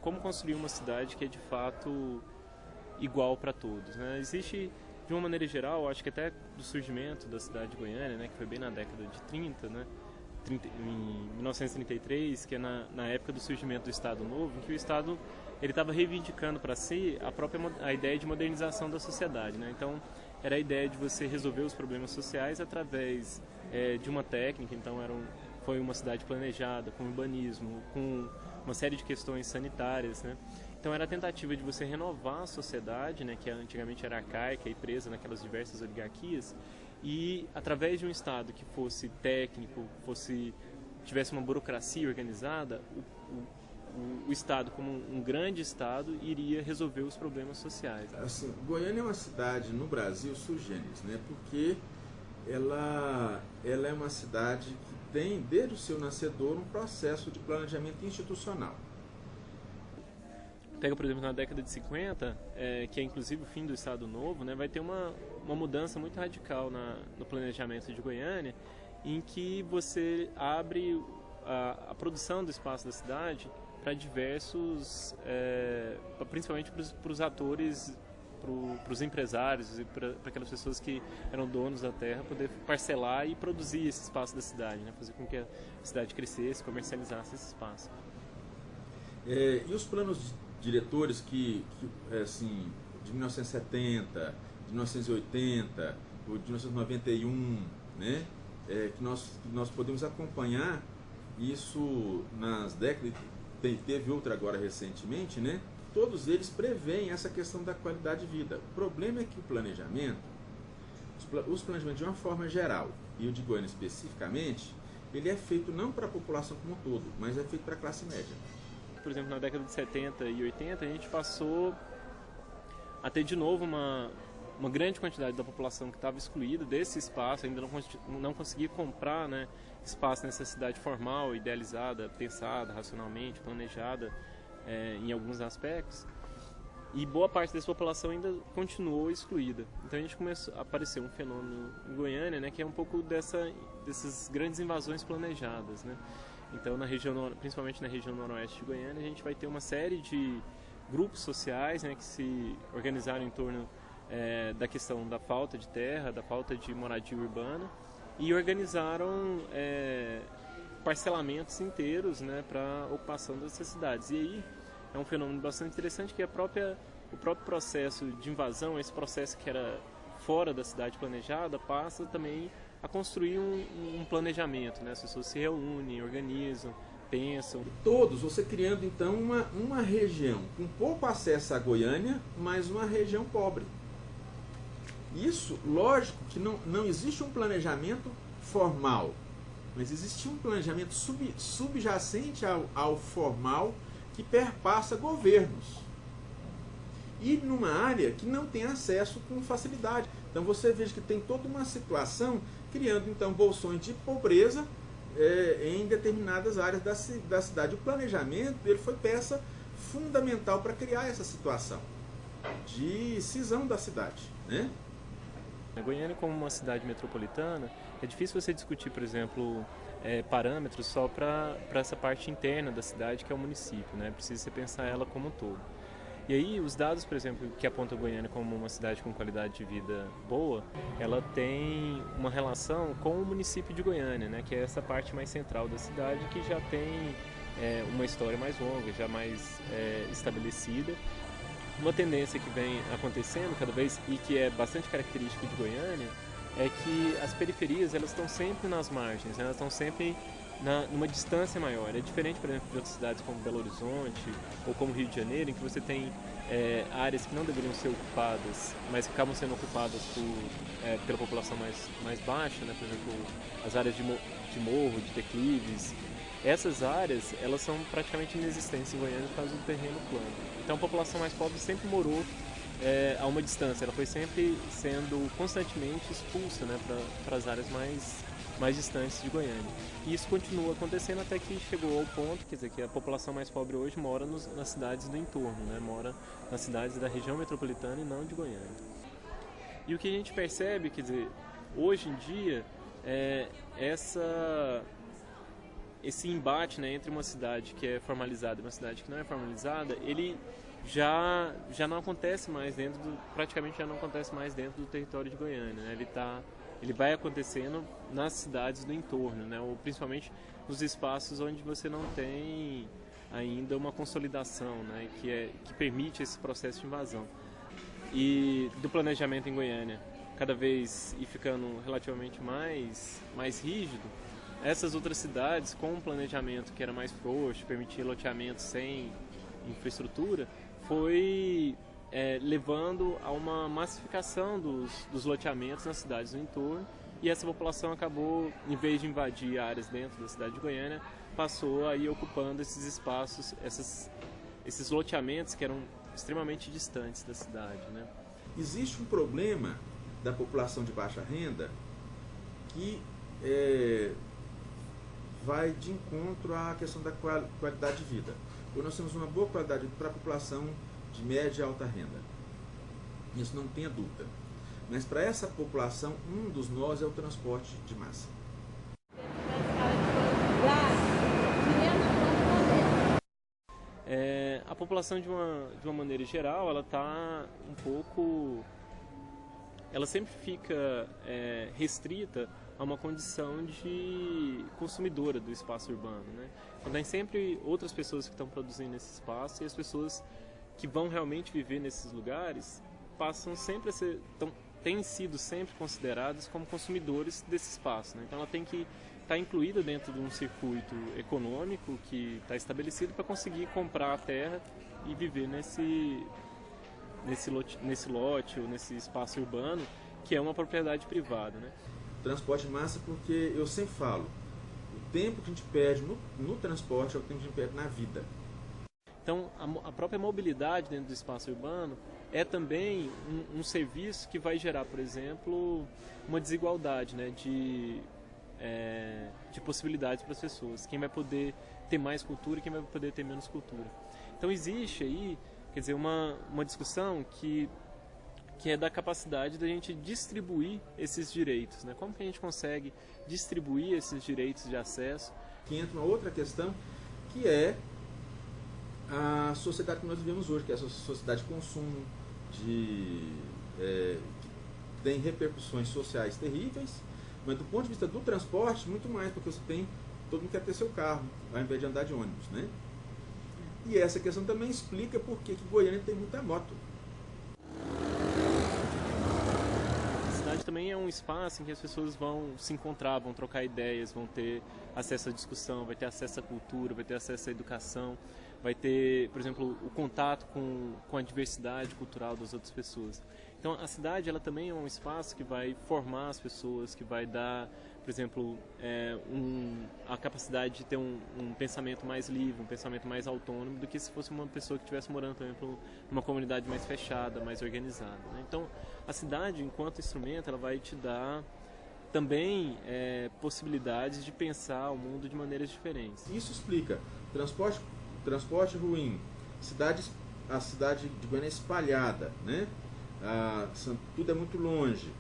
como construir uma cidade que é de fato igual para todos, né? Existe, de uma maneira geral, acho que até do surgimento da cidade de Goiânia, né, que foi bem na década de 30, né, em 1933, que é na época do surgimento do Estado Novo, em que o Estado ele estava reivindicando para si a ideia de modernização da sociedade, né? Então era a ideia de você resolver os problemas sociais através de uma técnica. Então foi uma cidade planejada, com urbanismo, com uma série de questões sanitárias, né? Então era a tentativa de você renovar a sociedade, né, que antigamente era arcaica e presa naquelas diversas oligarquias, e através de um Estado que fosse técnico, tivesse uma burocracia organizada, o Estado, como um grande Estado, iria resolver os problemas sociais. Assim, Goiânia é uma cidade no Brasil sui generis, né, porque ela é uma cidade que tem, desde o seu nascedor, um processo de planejamento institucional. Pega, por exemplo, na década de 50, que é inclusive o fim do Estado Novo, né, vai ter uma mudança muito radical no planejamento de Goiânia, em que você abre a produção do espaço da cidade para diversos, principalmente para os atores, para os empresários e para aquelas pessoas que eram donos da terra, poder parcelar e produzir esse espaço da cidade, né, fazer com que a cidade crescesse, comercializasse esse espaço. E os planos diretores que assim, de 1970, de 1980, ou de 1991, né, que nós podemos acompanhar isso nas décadas, teve outra agora recentemente, né, todos eles preveem essa questão da qualidade de vida. O problema é que o planejamento, os planejamentos de uma forma geral, e o de Goiânia especificamente, ele é feito não para a população como um todo, mas é feito para a classe média. Por exemplo, na década de 70 e 80, a gente passou a ter de novo uma grande quantidade da população que estava excluída desse espaço, ainda não conseguia comprar, né, espaço nessa cidade formal, idealizada, pensada, racionalmente, planejada em alguns aspectos. E boa parte dessa população ainda continuou excluída. Então a gente começou a aparecer um fenômeno em Goiânia, né, que é um pouco dessas grandes invasões planejadas, né? Então, principalmente na região noroeste de Goiânia, a gente vai ter uma série de grupos sociais, né, que se organizaram em torno da questão da falta de terra, da falta de moradia urbana, e organizaram parcelamentos inteiros, né, para ocupação dessas cidades. E aí é um fenômeno bastante interessante, que o próprio processo de invasão, esse processo que era fora da cidade planejada, passa também a construir um planejamento, né? As pessoas se reúnem, organizam, pensam. Todos, você criando então uma região com pouco acesso à Goiânia, mas uma região pobre. Isso, lógico que não existe um planejamento formal, mas existe um planejamento subjacente ao formal que perpassa governos. E numa área que não tem acesso com facilidade. Então você veja que tem toda uma situação criando então bolsões de pobreza em determinadas áreas da cidade. O planejamento ele foi peça fundamental para criar essa situação de cisão da cidade, né? A Goiânia, como uma cidade metropolitana, é difícil você discutir, por exemplo, parâmetros só para essa parte interna da cidade, que é o município, né? Precisa você pensar ela como um todo. E aí os dados, por exemplo, que apontam a Goiânia como uma cidade com qualidade de vida boa, ela tem uma relação com o município de Goiânia, né, que é essa parte mais central da cidade, que já tem uma história mais longa, já mais estabelecida. Uma tendência que vem acontecendo cada vez, e que é bastante característica de Goiânia, é que as periferias elas estão sempre nas margens, né, elas estão sempre numa distância maior. É diferente, por exemplo, de outras cidades como Belo Horizonte ou como Rio de Janeiro, em que você tem áreas que não deveriam ser ocupadas, mas que acabam sendo ocupadas pela população mais baixa, né? Por exemplo, as áreas de morro, de declives. Essas áreas, elas são praticamente inexistentes em Goiânia por causa do terreno plano. Então a população mais pobre sempre morou a uma distância, ela foi sempre sendo constantemente expulsa, né, para as áreas mais distantes de Goiânia. E isso continua acontecendo até que chegou ao ponto, quer dizer, que a população mais pobre hoje mora nas cidades do entorno, né? Mora nas cidades da região metropolitana e não de Goiânia. E o que a gente percebe, quer dizer, hoje em dia, esse embate, né, entre uma cidade que é formalizada e uma cidade que não é formalizada, ele já não acontece mais praticamente já não acontece mais dentro do território de Goiânia, né? Ele vai acontecendo nas cidades do entorno, né? Ou principalmente nos espaços onde você não tem ainda uma consolidação, né? Que permite esse processo de invasão. E do planejamento em Goiânia cada vez ir ficando relativamente mais rígido, essas outras cidades com um planejamento que era mais frouxo, permitia loteamento sem infraestrutura, foi levando a uma massificação dos loteamentos nas cidades do entorno, e essa população acabou, em vez de invadir áreas dentro da cidade de Goiânia, passou a ir ocupando esses espaços, esses loteamentos que eram extremamente distantes da cidade, né? Existe um problema da população de baixa renda que vai de encontro à questão da qualidade de vida. Hoje nós temos uma boa qualidade de vida para a população de média e alta renda. Isso não tenha dúvida. Mas para essa população, um dos nós é o transporte de massa. A população, de uma maneira geral, ela está um pouco... Ela sempre fica restrita a uma condição de consumidora do espaço urbano, né? Então tem sempre outras pessoas que estão produzindo esse espaço, e as pessoas que vão realmente viver nesses lugares passam sempre a ser... têm sido sempre consideradas como consumidores desse espaço, né? Então ela tem que estar incluída dentro de um circuito econômico que está estabelecido para conseguir comprar a terra e viver nesse lote ou nesse espaço urbano que é uma propriedade privada, né? Transporte de massa, porque eu sempre falo, o tempo que a gente perde no transporte é o tempo que a gente perde na vida. Então, a própria mobilidade dentro do espaço urbano é também um serviço que vai gerar, por exemplo, uma desigualdade, né, de possibilidades para as pessoas. Quem vai poder ter mais cultura e quem vai poder ter menos cultura. Então, existe aí, quer dizer, uma discussão que é da capacidade da gente distribuir esses direitos, né? Como que a gente consegue distribuir esses direitos de acesso? Que entra uma outra questão, que é a sociedade que nós vivemos hoje, que é essa sociedade de consumo, que tem repercussões sociais terríveis, mas do ponto de vista do transporte, muito mais, porque todo mundo quer ter seu carro, ao invés de andar de ônibus, né? E essa questão também explica por que Goiânia tem muita moto. Também é um espaço em que as pessoas vão se encontrar, vão trocar ideias, vão ter acesso à discussão, vai ter acesso à cultura, vai ter acesso à educação, vai ter, por exemplo, o contato com a diversidade cultural das outras pessoas. Então a cidade, ela também é um espaço que vai formar as pessoas, que vai dar, por exemplo, a capacidade de ter um pensamento mais livre, um pensamento mais autônomo do que se fosse uma pessoa que estivesse morando, por exemplo, numa comunidade mais fechada, mais organizada, né? Então a cidade, enquanto instrumento, ela vai te dar também possibilidades de pensar o mundo de maneiras diferentes. Isso explica transporte ruim, a cidade de Goiânia é espalhada, né? Tudo é muito longe.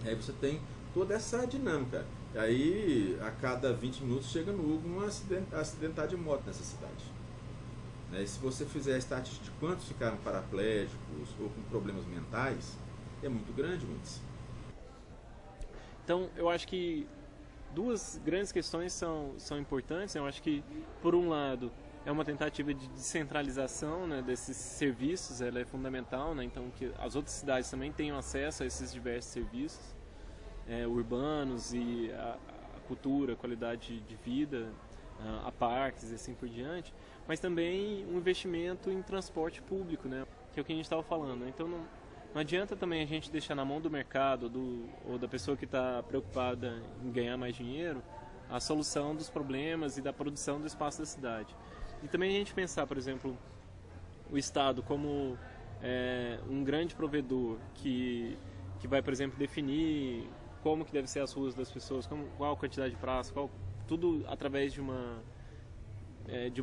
Aí você tem toda essa dinâmica. Aí a cada 20 minutos chega no Hugo um acidentar de moto nessa cidade. E se você fizer a estatística de quantos ficaram paraplégicos ou com problemas mentais, é muito grande o índice. Então eu acho que duas grandes questões são importantes. Eu acho que, por um lado, é uma tentativa de descentralização, né, desses serviços, ela é fundamental, né, então que as outras cidades também tenham acesso a esses diversos serviços urbanos e a cultura, a qualidade de vida, a parques e assim por diante, mas também um investimento em transporte público, né, que é o que a gente estava falando. Então não adianta também a gente deixar na mão do mercado ou da pessoa que está preocupada em ganhar mais dinheiro a solução dos problemas e da produção do espaço da cidade. E também a gente pensar, por exemplo, o Estado como um grande provedor que vai, por exemplo, definir como que devem ser as ruas das pessoas, qual a quantidade de praça, tudo através de uma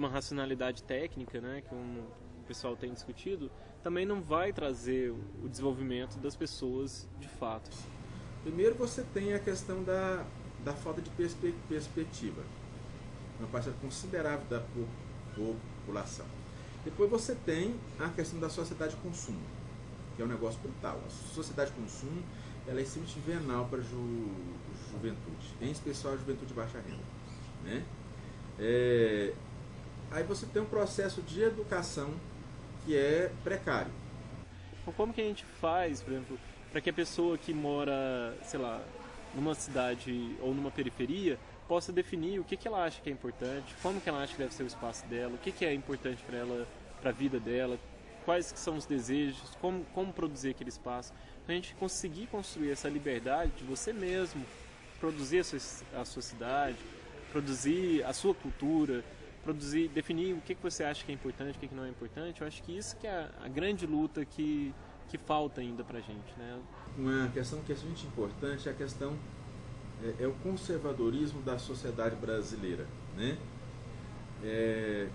racionalidade técnica, né, que o pessoal tem discutido, também não vai trazer o desenvolvimento das pessoas de fato. Primeiro você tem a questão da falta de perspectiva. uma parcela considerável da população. Depois você tem a questão da sociedade de consumo, que é um negócio brutal. A sociedade de consumo ela é extremamente venal para a juventude, em especial a juventude de baixa renda, né? Aí você tem um processo de educação que é precário. Como que a gente faz, por exemplo, para que a pessoa que mora, sei lá, numa cidade ou numa periferia possa definir o que ela acha que é importante, como que ela acha que deve ser o espaço dela, o que é importante para ela, para a vida dela, quais que são os desejos, como produzir aquele espaço. A gente conseguir construir essa liberdade de você mesmo produzir a sua cidade, produzir a sua cultura, definir o que você acha que é importante, o que não é importante. Eu acho que isso que é a grande luta que falta ainda pra gente, né? Uma questão que é muito importante é a questão é o conservadorismo da sociedade brasileira, né?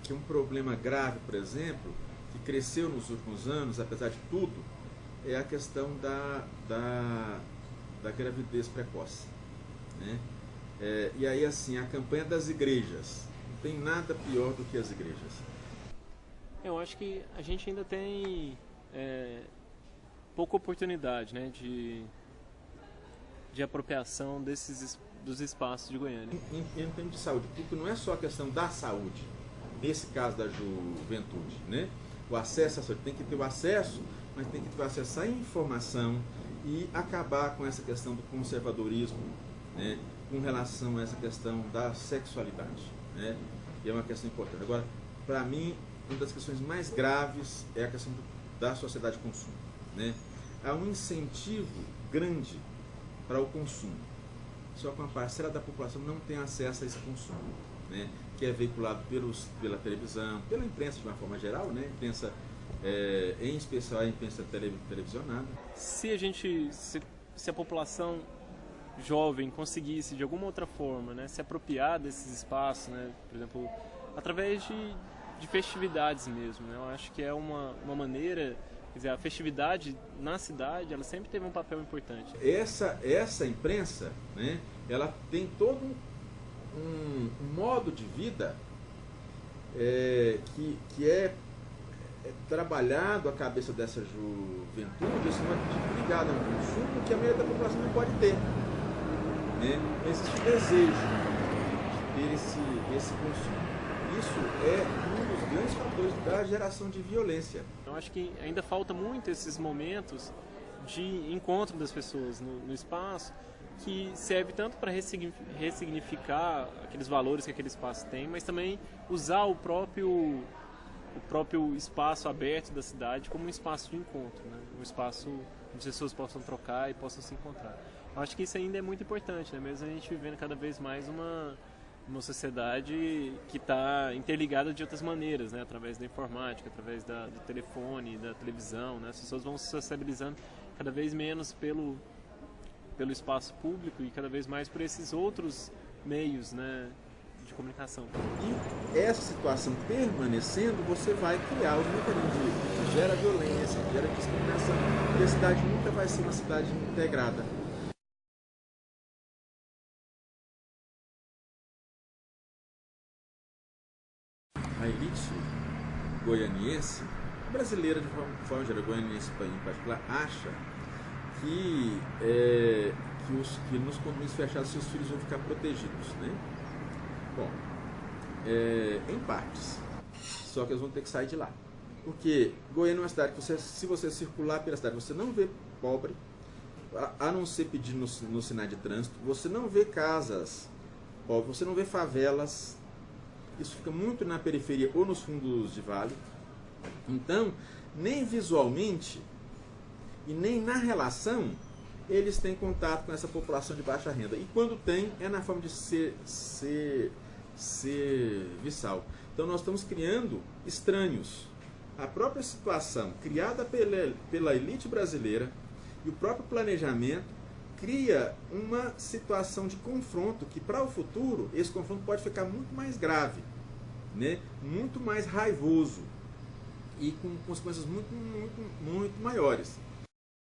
Que é um problema grave, por exemplo, que cresceu nos últimos anos, apesar de tudo, é a questão da gravidez precoce, né? E aí, assim, a campanha das igrejas, não tem nada pior do que as igrejas. Eu acho que a gente ainda tem pouca oportunidade, né, de apropriação dos espaços de Goiânia. Em termos de saúde pública, não é só a questão da saúde, nesse caso da juventude, né? O acesso à saúde, tem que ter o acesso, mas tem que ter o acesso à informação e acabar com essa questão do conservadorismo, né, com relação a essa questão da sexualidade, né? E é uma questão importante. Agora, para mim, uma das questões mais graves é a questão da sociedade de consumo, né? Há um incentivo grande para o consumo, só que uma parcela da população não tem acesso a esse consumo, né? Que é veiculado pela televisão, pela imprensa de uma forma geral, né? Imprensa, em especial a imprensa televisionada. Se a população jovem conseguisse de alguma outra forma, né, se apropriar desses espaços, né, por exemplo, através de festividades mesmo, né, eu acho que é uma maneira, quer dizer, a festividade na cidade, ela sempre teve um papel importante. Essa imprensa, né, ela tem todo um modo de vida que é trabalhado a cabeça dessa juventude, esse modo de vida ligado a um consumo que a maioria da população não pode ter, né? Existe desejo de ter esse consumo. Isso é um dos grandes fatores da geração de violência. Eu acho que ainda falta muito esses momentos de encontro das pessoas no espaço, que serve tanto para ressignificar aqueles valores que aquele espaço tem, mas também usar o próprio espaço aberto da cidade como um espaço de encontro, né? Um espaço onde as pessoas possam trocar e possam se encontrar. Eu acho que isso ainda é muito importante, né? Mesmo a gente vivendo cada vez mais uma sociedade que está interligada de outras maneiras, né? Através da informática, através do telefone, da televisão, né? As pessoas vão se sociabilizando cada vez menos pelo espaço público e cada vez mais por esses outros meios, né, de comunicação. E essa situação permanecendo, você vai criar os mecanismos que gera violência, que gera discriminação, e a cidade nunca vai ser uma cidade integrada. A elite goianiense, brasileira de forma geral, goianiense em particular, acha que nos condomínios fechados seus filhos vão ficar protegidos, né? Bom, em partes, só que eles vão ter que sair de lá, porque Goiânia é uma cidade que se você circular pela cidade, você não vê pobre, a não ser pedir no sinal de trânsito, você não vê casas pobres, você não vê favelas, isso fica muito na periferia ou nos fundos de vale. Então, nem visualmente e nem na relação eles têm contato com essa população de baixa renda. E quando tem, é na forma de serviçal. Então nós estamos criando estranhos. A própria situação criada pela elite brasileira e o próprio planejamento cria uma situação de confronto que, para o futuro, esse confronto pode ficar muito mais grave, né? Muito mais raivoso e com consequências muito, muito, muito maiores.